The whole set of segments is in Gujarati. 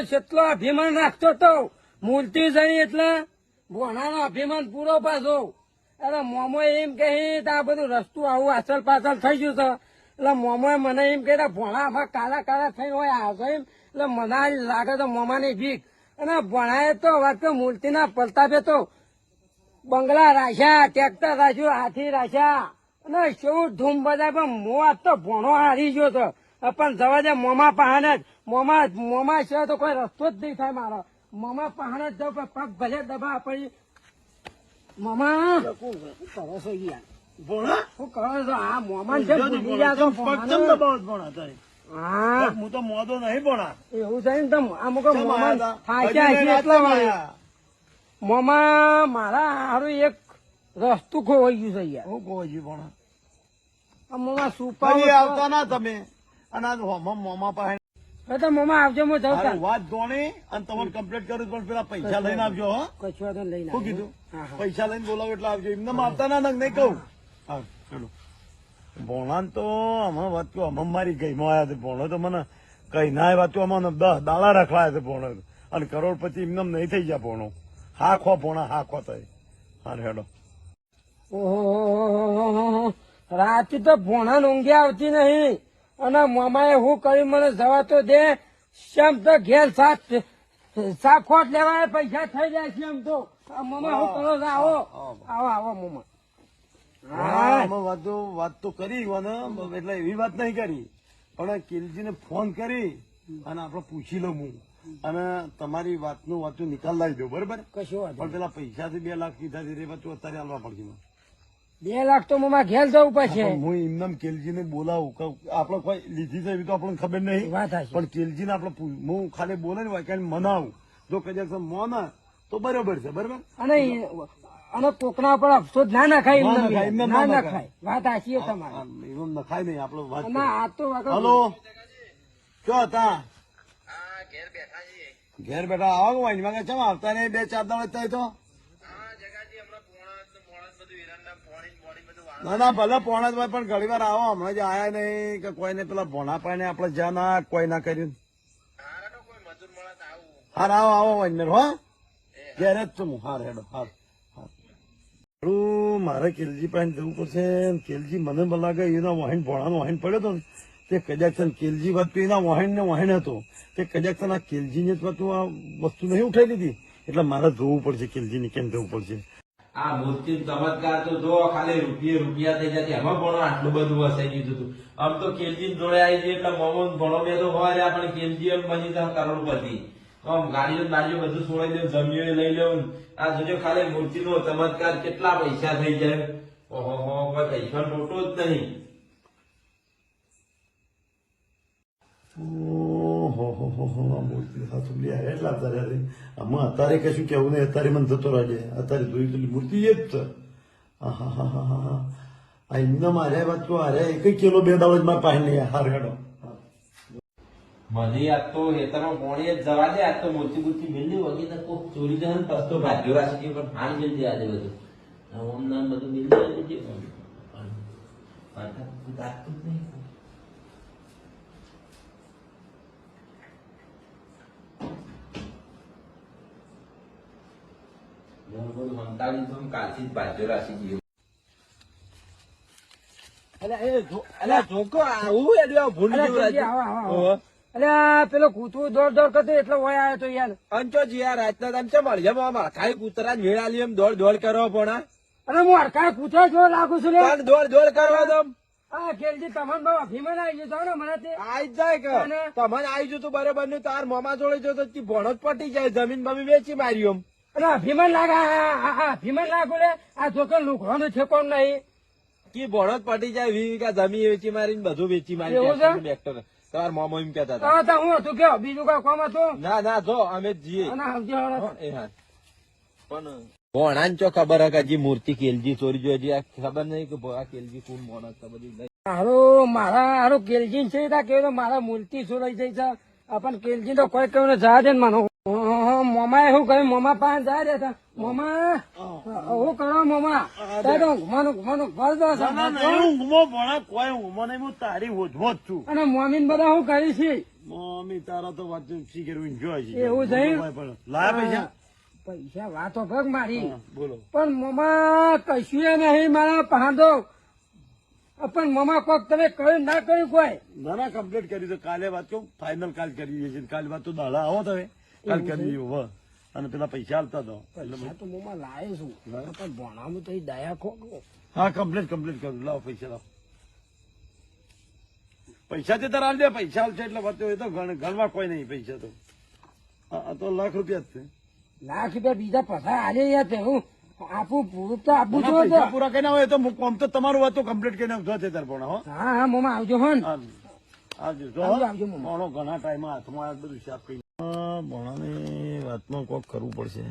કેટલો અભિમાન રાખતો હતો મૂર્તિ જઈ એટલે ભોણાનો અભિમાન પૂરો પાછો. અરે મોમો એમ કહી આ બધું રસ્તું આવું અસલ પાછળ થઈ ગયું છે એટલે મોમોએ મને એમ કહે ભોણા આમાં કાળા કાળા થઈ હોય આવશે એમ એટલે મને લાગે તો મોમાની ભીખ. અને ભોણાએ તો વાત તો મૂર્તિના પ્રતાપે તો બંગલા રાખ્યા, ટ્રેક્ટર રાખ્યું, હાથી રાખ્યા અને શું ધૂમ બધા. પણ મોં તો ભોણો હારી ગયો તો પણ જવા દે મોમા પહાને જ. મોમા સિવાય તો કોઈ રસ્તો જ નહીં થાય મારો. મોમા પહાને જ જાઉં પગ ભલે દબા પડી. મોમા શું કરો છો યાર? ભોણા શું કરો છો? આ મોમા છે ભૂલી ગયા છો ભોણા તારી. હા હું તો મોદો નહીં ભોણા. એવું છે ને તો અમુક મોમા થાક્યા એટલા વાળા. મોમા મારા હારું એક રસ્તું ખોવાઈ ગયું છે યાર. હું કહું છું ભોણા મોમા સુપર આવતા ના તમે અને મોમા પાસે તો મોમા આવજો હું જાઉં. વાત ધોણી અને તમને કમ્પ્લીટ કરું પણ પેલા પૈસા લઈને આવજો. હો કશું વાંધો નહીં. શું કીધું? પૈસા લઈને બોલાવો એટલે આવજો. એમને આવતા ના નહીં કહું. હા ચલો. ભોણા તો હમણાં વાત કહું હમણાં મારી ગઈ માં આવ્યા ભોણો તો મને કઈ ના વાત કહું અમારે 10 દાડા રખડાયા છે ભોણો અને કરોડપતિ એમને નહીં થઈ ગયા ભોણો. હા ખો ભોણા હા ખો થાય. હા હેડો. ઓહો રાતે તો ભોણા ઊંઘી આવતી નહીં અને મામાએ હું કરી મને જવા તો દે. શેમ તો ઘેર સાખોટ લેવાય પૈસા થઈ જાય છે એમ તો. મામા હું કરો છો? આવો આવો આવો મામા. વાત તો કરી એટલે એવી વાત નહીં કરી પણ કિલજી ને ફોન કરી અને આપડે પૂછી લઉં હું અને તમારી વાતનો નિકાલ લાવી દઉં. બરોબર? કશું વાંધો પણ પેલા પૈસાથી 2 લાખ કીધા છે તું અત્યારે હાલવા પડશે. 2 લાખ તો મામા ઘેર જવું પડશે. હું એમને કેલજી ને બોલાવું. આપડે કોઈ લીધી છે એવી તો આપણને ખબર નહીં પણ કેલજી ને આપડે હું ખાલી બોલે ને કે મનાવું. જો કદાચ મોને તો બરોબર છે. બરોબર? અને કોકના પર અફસોસ ના નખાય. ના નખાય. વાત આશી તમારે એમ નખાય નહીં આપડે વાત. આ તો હલો શું હતા? ઘેર બેઠા આવો વાંચમાં ચમ આવતા નહીં 2-4 દાડા થાય તો. ના ના ભલે પોણા જ હોય પણ ઘણી વાર આવો. હમણાં જ આયા નહીં કે કોઈને પેલા ભોણા પાને આપડે જ્યાં ના કોઈ ના કર્યું. હાર આવો આવો વાંચમેર. હો ઘેર જ છું હું. હાર હેડો. હાર મારે કેલજી પાસે જવું પડશે. કેલજી મને લાગે એના વાહીન ભોણાનો વાહીન પડ્યો હતો ને તે કદાચ કેલજી વાત એના વાહીન ને વાહીન હતો તે કદાચ આ કેલજી ને આ વસ્તુ નહીં ઉઠાઈ લીધી એટલે મારે જોવું પડશે કેલજી ને કેમ જવું પડશે. આ મૂર્તિ ચમત્કાર તો જો ખાલી રૂપિયા થઈ જતી એમાં ભણો આટલું બધું વસાઈ દીધું હતું. આમ તો કેલજી જોડે આવી ગઈ એટલે મોમો ભણો બે તો હોય રહ્યા પણ કેલજી એમ બની જાય કરોડપતિ. આમ ગાડીઓ બાડીઓ બધું છોડાઈ દઉં જમીઓ લઈ લેવું. આ જોજો ખાલી મૂર્તિ નો ચમત્કાર કેટલા પૈસા થઈ જાય. ઓહો કોઈ પૈસા ટોટો જ નહીં. અત્યારે કશું કેવું નહીં. અત્યારે મને જતો રાજે અત્યારે જોયું તો મૂર્તિ એ જ છે. એમને મારે વાત તો હારે 1 કિલો 2 દાડો જ મારે પાસે નહીં. હાર હેડો. મને યાદ તો હેતરમાં પોણી જ જવા દે. આજ તો મોટી મોટી મિલની વગી તો કોક ચોરી જાય ને પસ્તો ભાગ્યો રાખી પણ ફાન મિલ દે આજે બધું ઓમ નામ બધું મિલ જાય એટલે મંતાળી તો કાલથી જ ભાગ્યો રાખી ગયો. જોકો આવું અલ્યા પેલો કૂતરું દોડ કરતો એટલે હોય આવ્યો તો યાર. અંચો જી યાર રાતના તમે ચમ મળ્યા ખાઈ કૂતરા મેળાલી એમ દોડ કરો પણ. અને હું હરકાય કૂતરા જો લાગુ છું. દોડ કરવા દો. હા કેલજી તમને બહુ અભિમાન આવી ગયો ને મને આઈ જાય કે તમને આવી જતું બરોબર નું તાર મામા જોડે જતો ભણો જ પટી જાય. જમીન બમી વેચી માર્યું એમ. અને અભિમાન લાગે અભિમાન લાગુ લે. આ છોકરો લુકડો ઠેકોણ નહીં કી ભણો જ પટી જાય. 20 વીઘા જમીન વેચી મારીને બધું વેચી મારી. તાર મામો એમ કેતા હતા. હું હતું કે બીજું કઈ કામ હતું? ના જો અમે જઈએ પણ ભણાન ચો ખબર હે હજી મૂર્તિ કેલજી ચોરી જો હજી ખબર નહીં કે આ કેલજી કોણ મોણસ બધી. મારું કેલજી છે કેવું મારા મૂર્તિ ચોરાઈ જઈ છે. પણ કેલજી તો કોઈ કેવું જા દે ને માનો. મોમા એવું કહ્યું મોમા પાસે જાય રે મોમા હું કરો મોમા ઘુમાનું ફળ દો. કોઈ ઊંઘો નહીં. હું તારી ઓછો જ છું. અને મોમીન બધા હું કરી છે મમ્મી તારા તો વાત શી કરવી જોઈ છે એવું છે? પણ લાયા પૈસા પૈસા વાતો ભગ મારી હા, બોલો પણ મમા કશું એ નહીં મારા પહાડો પણ મમા કોક તમે કહ્યું ના કર્યું કોઈ ના ના કમ્પ્લીટ કરી તો કાલે વાત કહું ફાઇનલ કાલ કરીએ છીએ કાલે વાત તો દાડા આવો તમે કાલ એવું છે? કરીએ હવે અને પેલા પૈસા આલતા તો પૈસા તો મમા લાવે છું પણ ભણાવું તો દયા ખોટું હા કમ્પ્લીટ કરું લાવો પૈસા લાવો પૈસા તે તારા આલજે પૈસા આલશે એટલે વાત એ તો ગણવા કોઈ નહીં પૈસા તો આ તો લાખ રૂપિયા જ છે લાખ રૂપિયા બીજા પૈસા આલે યાર તે હું આપું પૂરું તો આપું છું પૈસા પૂરા કરીને હોય તો આમ તો તમારું વાત તો કમ્પ્લીટ કરીને જો છે તાર પણ હો હા હા મમા આવજો હો ને. આવજો જો આવજો, આવજો, મમ્મી. ભણો ઘણા ટાઈમ હાથમાં આ બધું સાફ કરી ભણાની વાતમાં કોક કરવું પડશે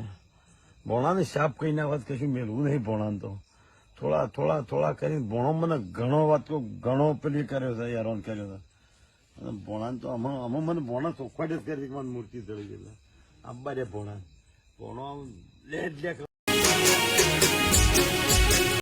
ભણાને સાફ કહીને વાત કશું મેળવું નહીં ભણાને તો થોડા કરીને ભણો મને ઘણો વાત કહું ઘણો પેલી કર્યો છે હેરાન કર્યો છે અને ભણાને તો આમાં મને ભણા ચોખવાટ જ કરી મને મૂર્તિ ચડી ગયેલા આંબા રે ભણા ભણો આમ લે